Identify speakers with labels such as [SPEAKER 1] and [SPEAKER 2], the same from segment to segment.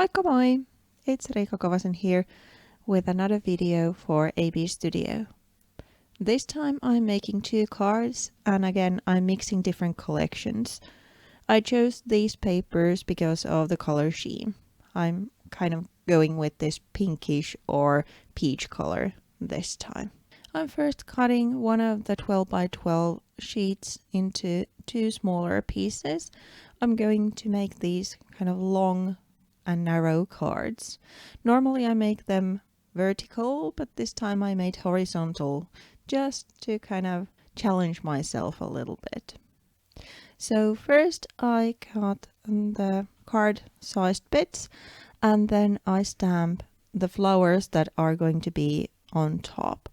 [SPEAKER 1] Moikka moi! It's Riikka Kovasin here with another video for ABstudio. This time I'm making 2 cards and again I'm mixing different collections. I chose these papers because of the color scheme. I'm kind of going with this pinkish or peach color this time. I'm first cutting one of the 12 by 12 sheets into 2 smaller pieces. I'm going to make these kind of long and narrow cards. Normally I make them vertical, but this time I made horizontal just to kind of challenge myself a little bit. So first I cut the card sized bits and then I stamp the flowers that are going to be on top.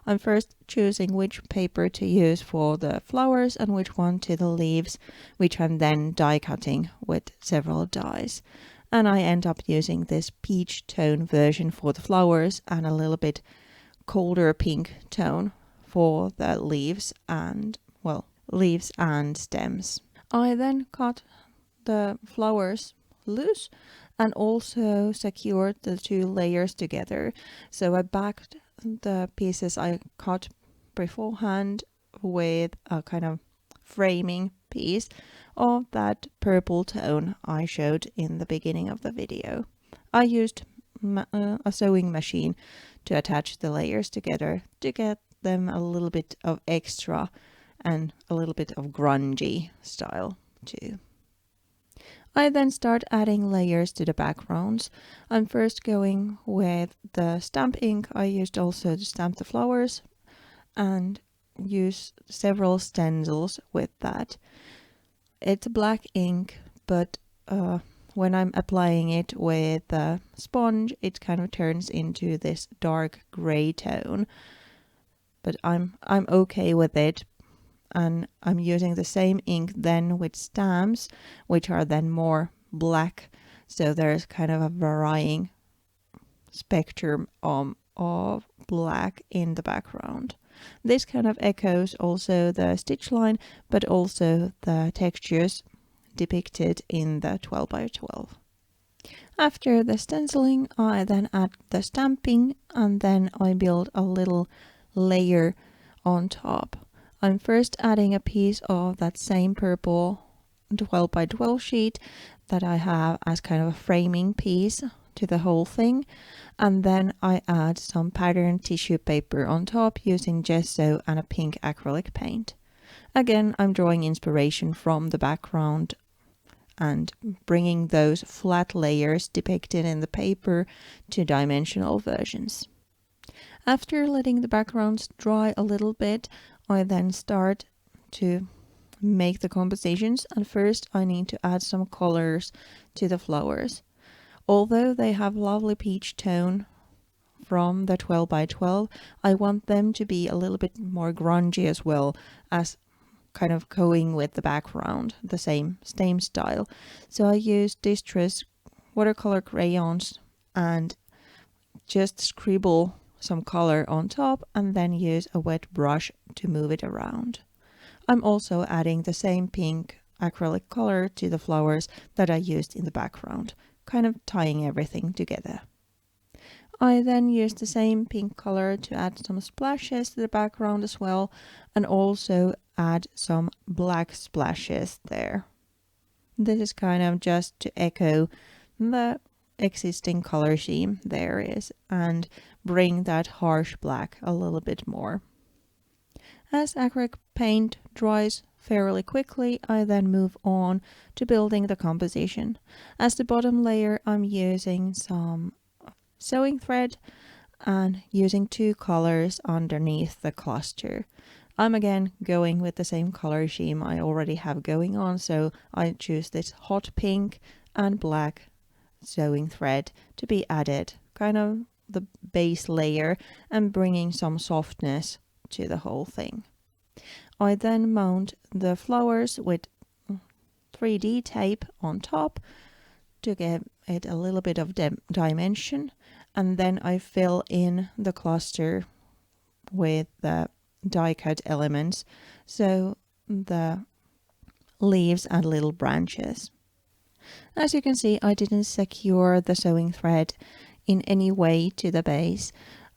[SPEAKER 1] I'm first choosing which paper to use for the flowers and which one to the leaves, which I'm then die cutting with several dies. And I end up using this peach tone version for the flowers and a little bit colder pink tone for the leaves and stems. I then cut the flowers loose and also secured the 2 layers together. So I backed the pieces I cut beforehand with a kind of framing piece of that purple tone I showed in the beginning of the video. I used a sewing machine to attach the layers together to get them a little bit of extra and a little bit of grungy style too. I then start adding layers to the backgrounds. I'm first going with the stamp ink I used also to stamp the flowers and use several stencils with that. It's black ink, but when I'm applying it with the sponge, it kind of turns into this dark gray tone. But I'm okay with it, and I'm using the same ink then with stamps, which are then more black. So there's kind of a varying spectrum of black in the background. This kind of echoes also the stitch line, but also the textures depicted in the 12 by 12. After the stenciling, I then add the stamping and then I build a little layer on top. I'm first adding a piece of that same purple 12 by 12 sheet that I have as kind of a framing piece to the whole thing, and then I add some patterned tissue paper on top using gesso and a pink acrylic paint. Again, I'm drawing inspiration from the background and bringing those flat layers depicted in the paper to dimensional versions. After letting the backgrounds dry a little bit, I then start to make the compositions, and first I need to add some colors to the flowers. Although they have lovely peach tone from the 12 by 12, I want them to be a little bit more grungy as well, as kind of going with the background, the same style. So I use distress watercolor crayons and just scribble some color on top and then use a wet brush to move it around. I'm also adding the same pink acrylic color to the flowers that I used in the background, kind of tying everything together. I then use the same pink color to add some splashes to the background as well, and also add some black splashes there. This is kind of just to echo the existing color scheme there is and bring that harsh black a little bit more. As acrylic paint dries fairly quickly, I then move on to building the composition. As the bottom layer, I'm using some sewing thread and using 2 colors underneath the cluster. I'm again going with the same color scheme I already have going on, so I choose this hot pink and black sewing thread to be added, kind of the base layer and bringing some softness to the whole thing. I then mount the flowers with 3D tape on top to give it a little bit of dimension, and then I fill in the cluster with the die cut elements, so the leaves and little branches. As you can see, I didn't secure the sewing thread in any way to the base,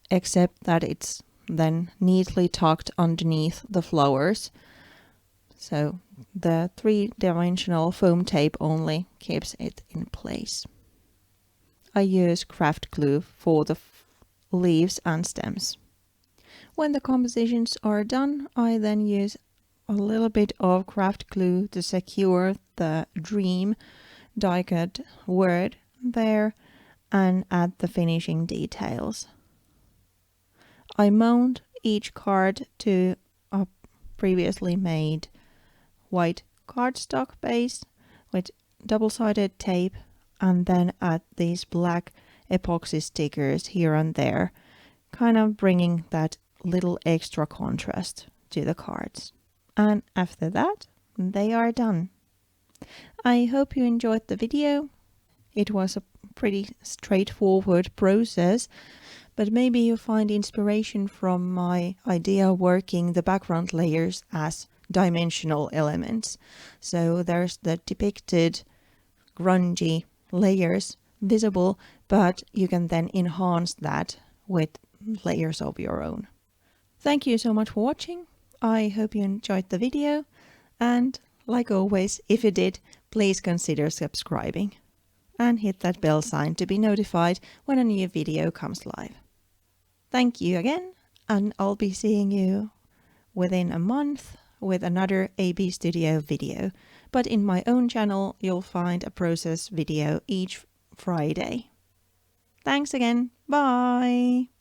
[SPEAKER 1] except that it's then neatly tucked underneath the flowers. So the 3-dimensional foam tape only keeps it in place. I use craft glue for the leaves and stems. When the compositions are done, I then use a little bit of craft glue to secure the dream die-cut word there and add the finishing details. I mount each card to a previously made white cardstock base with double-sided tape and then add these black epoxy stickers here and there, kind of bringing that little extra contrast to the cards. And after that, they are done. I hope you enjoyed the video. It was a pretty straightforward process, but maybe you find inspiration from my idea working the background layers as dimensional elements. So there's the depicted grungy layers visible, but you can then enhance that with layers of your own. Thank you so much for watching. I hope you enjoyed the video, and like always, if you did, please consider subscribing and hit that bell sign to be notified when a new video comes live. Thank you again, and I'll be seeing you within a month with another ABstudio video, but in my own channel you'll find a process video each Friday. Thanks again, bye!